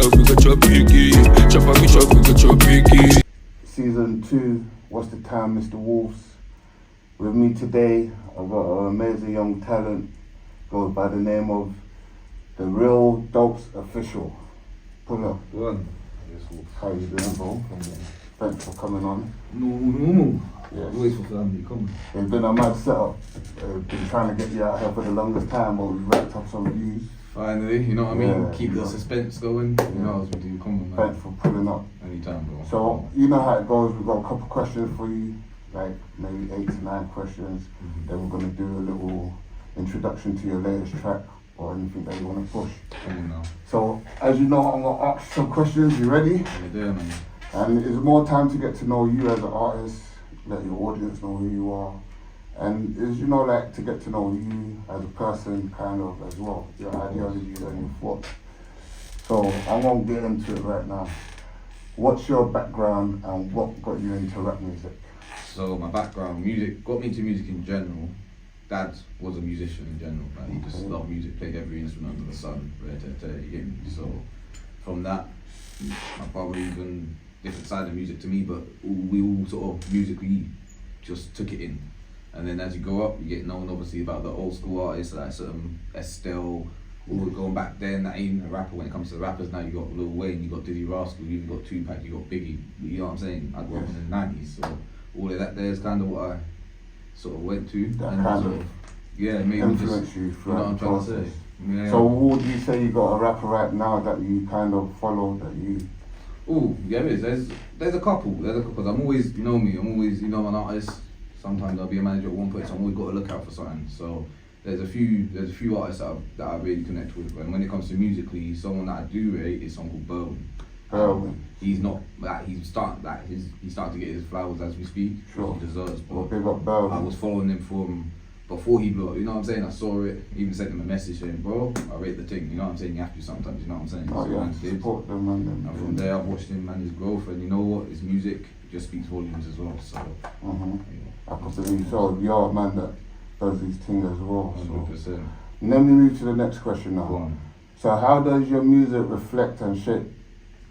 chop, we got your biggie. Chop on me chop, we got your biggie. Season 2, What's the Time, Mr. Wolfz. With me today, I've got an amazing young talent, goes by the name of the Real Dopez official. Pull up. One. How you doing, bro? Thanks for coming on. Normal. Yes. Always for family, come on. It's been a mad setup. Been trying to get you out here for the longest time, but we've racked up some views. Finally, you know what I mean? Yeah, Keep the suspense going. You know as we do, come on, man. Thanks for pulling up. Anytime, bro. So, you know how it goes. We've got a couple questions for you, like maybe 8 to 9 questions. Then we're going to do a little introduction to your latest track or anything that you want to push. Come on now. So, as you know, I'm going to ask some questions. You ready? You're there, man. And it's more time to get to know you as an artist, let your audience know who you are. And it's, you know, like to get to know you as a person kind of as well, your ideologies and your thoughts. So I'm going to get into it right now. What's your background and what got you into rap music? So my background, music, got me into music in general. Dad was a musician in general. Like, he just loved music, played every instrument under the sun. So from that, my brother even different side of music to me, but we all sort of musically just took it in. And then as you grow up, you get known obviously about the old school artists like Estelle, all going back then, that ain't a rapper when it comes to the rappers. Now you got Lil Wayne, you got Diddy Rascal, you even got Tupac, you got Biggie, you know what I'm saying? I grew up in the 90s, so all of that there is kind of what I sort of went to. That and kind sort of maybe influence just, you you know throughout what I'm the trying process. to say. Yeah. So would you say you got a rapper right now that you kind of follow, that you... Oh, yeah, there's a couple. I'm always, you know me, I'm always, you know, an artist. Sometimes I'll be a manager at one point, so I'm always got to look out for something. So there's a few artists that I really connect with. And when it comes to musically, someone that I do rate is someone called Berwin. He's not like he's starting to get his flowers as we speak. Sure. He deserves. But Well, big up Berwin. I was following him from before he blew up. You know what I'm saying? I saw it. Even sent him a message saying, "Bro, I rate the thing." You know what I'm saying? You have to sometimes. You know what I'm saying? Oh, So, yeah, support them and and from there, I've watched him and his growth. And you know what? His music just speaks volumes as well. So. I could believe so. You're a man that does these things as well. 100%. So. And then we move to the next question now. Go on. So how does your music reflect and shape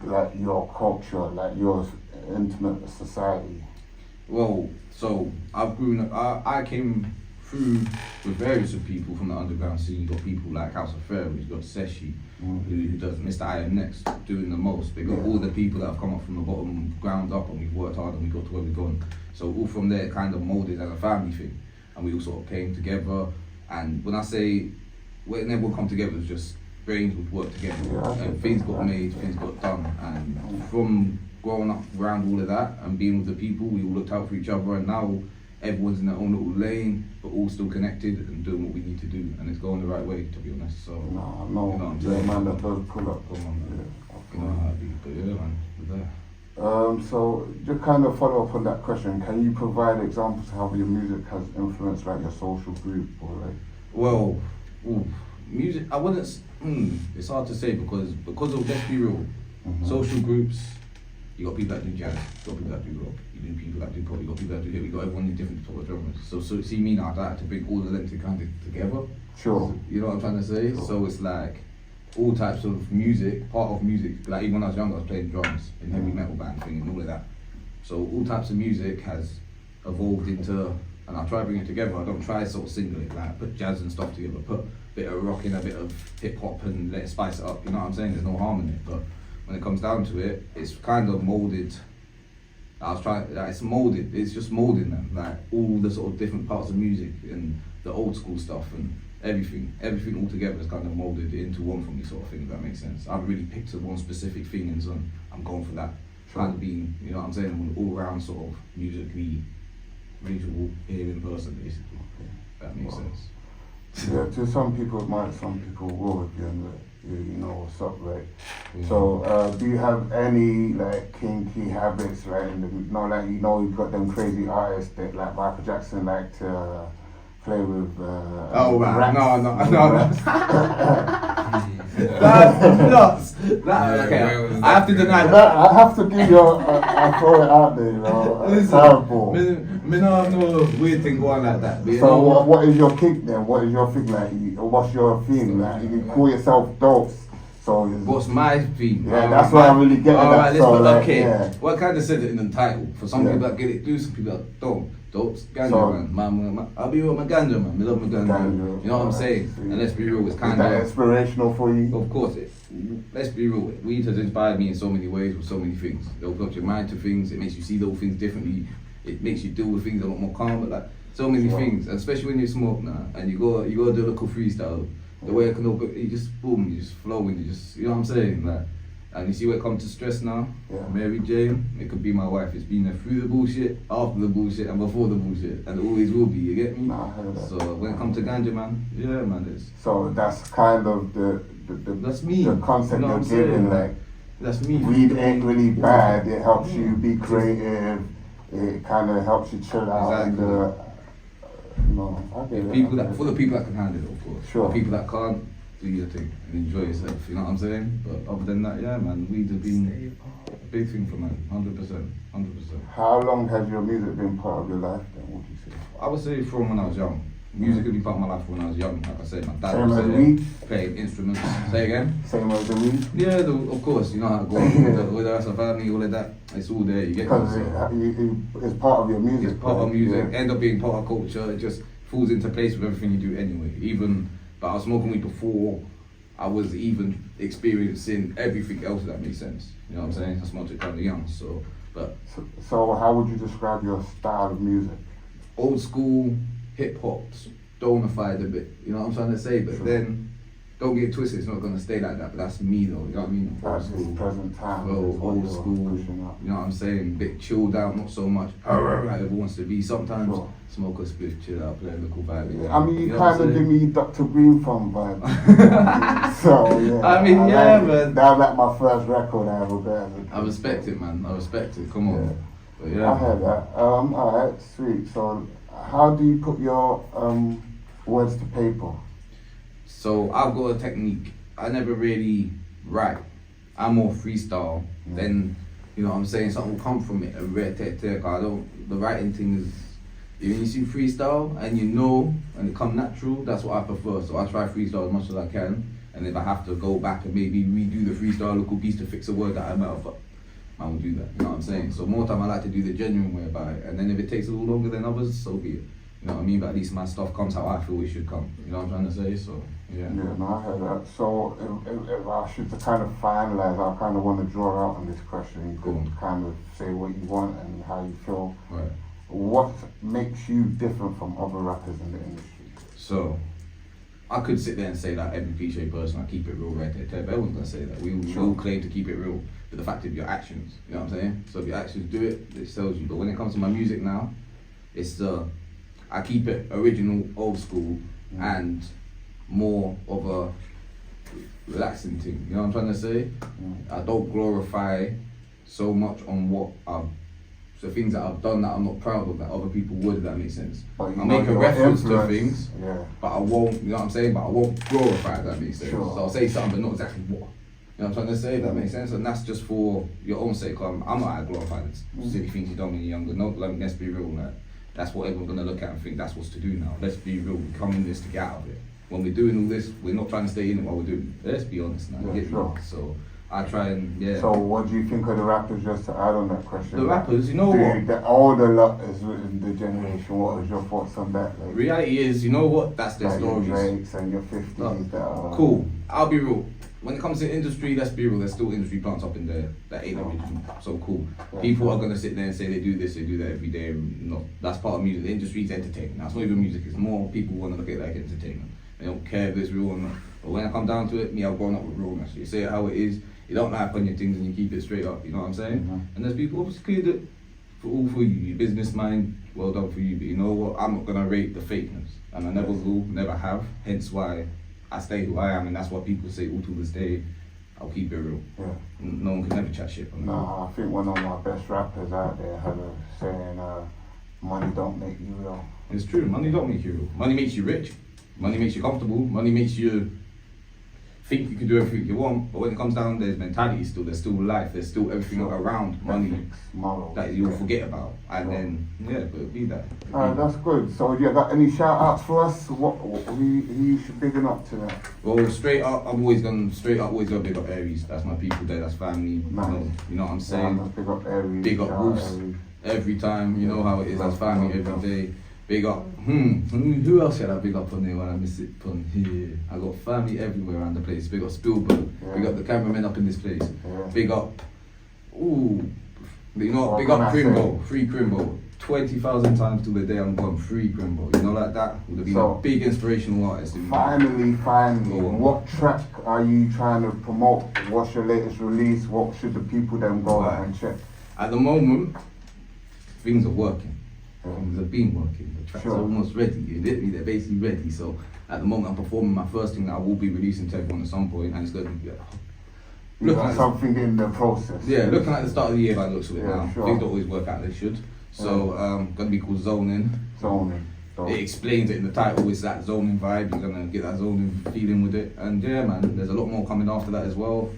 like your culture, like your intimate society? Well, so I've grown up, I came through with various of people from the underground scene. You got people like House of Pharaoh, you've got Seshi, who does Mr. I Am Next, doing the most. They got all the people that have come up from the bottom, ground up, and we've worked hard and we got to where we've gone. So all from there it kind of molded as a family thing. And we all sort of came together. And when I say, when everyone come together, it's just brains would work together. And things got made, things got done. And from growing up around all of that and being with the people, we all looked out for each other. And now everyone's in their own little lane, but all still connected and doing what we need to do. And it's going the right way, to be honest. So, No, you know what I'm you're a saying? man that does pull up. Come on, man. Yeah, You know how I be, but yeah, man, we're there. So just kind of follow up on that question, can you provide examples of how your music has influenced like your social group or like? Well, music, I wouldn't, it's hard to say because of, let's be real, social groups, you got people that do jazz, you got people that do rock, you do people that do pop, you got people that do hip, you got everyone in different sort of genres. So see me now, I had to bring all of them together. Sure. You know what I'm trying to say? Sure. So it's like, all types of music, part of music, like even when I was younger I was playing drums in heavy metal band thing and all of that. So all types of music has evolved into, and I try to bring it together. I don't try to sort of single it, like put jazz and stuff together, put a bit of rock in, a bit of hip hop and let it spice it up, you know what I'm saying? There's no harm in it, but when it comes down to it, it's kind of molded. It's molded, it's just molding them, like all the sort of different parts of music and the old school stuff and everything all together is kind of molded into one for me, sort of thing, if that makes sense. I haven't really picked one specific thing and so I'm going for that. Kind of being, you know what I'm saying, I'm an all-round sort of musically reachable hearing person, basically. That makes sense. Yeah, to some people it might, some people will, at the end of it. You know what's up, right? Yeah. So, do you have any like kinky habits, right? You've got them crazy artists that like Michael Jackson like to play with. Rats. No. That's nuts. Okay, I have to deny that. I have to give you. I throw it out there, you know. Terrible. Me no have no weird thing going like that. But what is your kink then? What is your thing like? What's your thing like? You can call yourself Dopez. So What's my theme? Yeah, that's what I'm really getting at. Alright, So, like, okay. yeah. Well, I kind of said it in the title. For some Yeah. people that get it through, some people that don't. Dopes, ganja, So- man. I'll be real with my ganja, man. I love my ganja. Ganja, You know what I'm alright, saying? sweet. And let's be real, it's Is kind that of. inspirational for you? Of course, let's be real. Weed has inspired me in so many ways with so many things. It opens up your mind to things. It makes you see little things differently. It makes you deal with things a lot more calm. But like so many Sure. things, and especially when you smoke now, and you go do a little freestyle. The way it can open, you just boom, you just flow, and you know what I'm saying, like. And you see when it comes to stress now, Yeah. Mary Jane, it could be my wife. It's been there through the bullshit, after the bullshit, and before the bullshit, and it always will be. You get me? Nah, I heard that. So when it comes to ganja, man, yeah, man, it's. So that's kind of the That's me. the concept You know you're what I'm saying? giving. Like That's me. weed ain't really bad. It helps you be creative. It kind of helps you chill out. Exactly. And, no, I get it. People I that get for it. the people that can handle it, of course. Sure. For people that can't, do your thing and enjoy yourself. You know what I'm saying? But other than that, yeah, man, weed have been a big thing for man. 100%. How long has your music been part of your life? Then would you say? I would say from when I was young. Music could be part of my life when I was young. Like I said, my dad Same was as there, weed? playing instruments. Say again? Same as the weed? Yeah, of course. You know how it goes with the rest of the family, all of that. It's all there. You get Because it. it's part of your music. It's part of right? music. Yeah. End up being part of culture. It just falls into place with everything you do anyway. But I was smoking weed before I was even experiencing everything else. If that makes sense. You know what I'm saying? I smoked it kind of young. But So how would you describe your style of music? old school hip hop, stonified a bit. You know what I'm trying to say? But Sure. then don't get it twisted. It's not gonna stay like that. But that's me though. You know what I mean? Old At this school. present time, Well, is what old you're school, pushing up. you know what I'm saying? Bit chilled out, not so much like everyone wants to be. Sometimes Sure. smoke a spliff, chill out, play a little vibe. Yeah, I mean, you know what kind I'm of give saying? me Dr. Green from vibe. So yeah. I mean, yeah, man. That was like my first record I ever got. I respect it, man. I respect it. Come on. Yeah. But I yeah. heard that. Alright, sweet. So, how do you put your words to paper? So I've got a technique. I never really write. I'm more freestyle. Then, you know what I'm saying? Something will come from it. A rare tech. The writing thing is, when you see freestyle and you know, and it come natural, that's what I prefer. So I try freestyle as much as I can. And if I have to go back and maybe redo the freestyle local piece to fix a word that I might have, I will do that. You know what I'm saying? So more time I like to do the genuine way about it. And then if it takes a little longer than others, so be it. You know what I mean? But at least my stuff comes how I feel it should come. You know what I'm trying to say? So, yeah. Yeah, no, I heard that. So, if I should to kind of finalize, I kind of want to draw out on this question. You Go on. can kind of say what you want and how you feel. Right. What makes you different from other rappers in the industry? So, I could sit there and say that every cliche person, I keep it real, right there. But everyone's gonna say that. We all claim to keep it real. But the fact of your actions, you know what I'm saying? So if your actions do it, it sells you. But when it comes to my music now, it's I keep it original, old school, and more of a relaxing thing. You know what I'm trying to say? I don't glorify so much on the things that I've done that I'm not proud of that other people would, if that makes sense. But you I'll know make a your reference to influence, things, yeah. but I won't, you know what I'm saying? But I won't glorify, if that makes sense. Sure. So I'll say something, but not exactly what. You know what I'm trying to say? If that makes sense? And that's just for your own sake. I'm not glorifying silly things you done when you're younger. No, let's be real. Like, that's what everyone's gonna look at and think that's what's to do now. Let's be real. We come in this to get out of it. When we're doing all this, we're not trying to stay in it while we're doing it. Let's be honest now. Yeah, Get me? sure. So I try and So what do you think of the rappers, just to add on that question? The rappers, you know what? The older lot is in the generation, what was your thoughts on that? Like, Reality is, you know what? That's their like your stories. Drakes and your 50s that are... Cool. I'll be real. When it comes to industry, let's be real, there's still industry plants up in there that ain't original. So cool. Yeah. People are gonna sit there and say they do this, they do that every day. No, that's part of music. The industry is entertainment. That's not even music. It's more people want to look at it like entertainment. They don't care if it's real or not. But when I come down to it, me, I've grown up with realness. You say it how it is. You don't lie upon your things and you keep it straight up. You know what I'm saying? Mhm. And there's people obviously that for you. Your business mind, well done for you. But you know what? I'm not gonna rate the fakeness, and I never will, never have. Hence why I stay who I am, and that's what people say all to this day. I'll keep it real. Yeah. No one can ever chat shit on me. No, I think one of my best rappers out there had a saying, money don't make you real. It's true. Money don't make you real. Money makes you rich. Money makes you comfortable. Money makes you think you can do everything you want, but when it comes down, there's mentality still, there's still life, there's still everything around money Morals, that you'll forget about. And then, yeah, but it'll be that. That's good. So, you got any shout outs for us? Who you should bigging up to that? Well, straight up, always gonna big up Aries. That's my people there, that's family. Nice. You know what I'm saying? Let's big up Aries. Big up shout out Wolfz. Aries. Every time, you know how it is as family every day. Big up, who else should I big up on there when I miss it on here? I got family everywhere around the place. Big up Spielberg, big up the cameramen up in this place. Big up, big up Crimbo, free Crimbo. 20,000 times to the day I'm gone, free Crimbo. You know, like that would have been a big inspirational artist. Finally, what track are you trying to promote? What's your latest release? What should the people then go out and check? At the moment, things are working. Things have been working. The tracks are almost ready. You get me? They're basically ready. So at the moment, I'm performing my first thing that I will be releasing to everyone at some point, and it's going to be. You got something in the process. Yeah, looking at the start of the year by the looks of it now. Sure. Things don't always work out, they should. So, gonna be called Zoning. Zoning. It explains it in the title, it's that zoning vibe, you're gonna get that zoning feeling with it. And yeah, man, there's a lot more coming after that as well.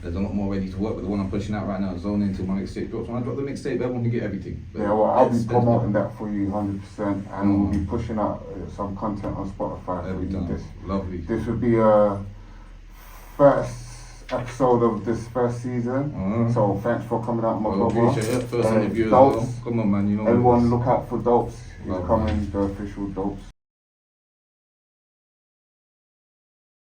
There's a lot more ready to work with. The one I'm pushing out right now is Zoning until my mixtape drops. When I drop the mixtape, everyone can get everything. But yeah, well, I'll be promoting that for you 100%, and we'll be pushing out some content on Spotify every time. Lovely. This would be a first episode of this first season. So thanks for coming out, my brother. Appreciate it. First interview as well. Come on, man. You know. Everyone, look out for Dopez. He's coming, the official Dopez.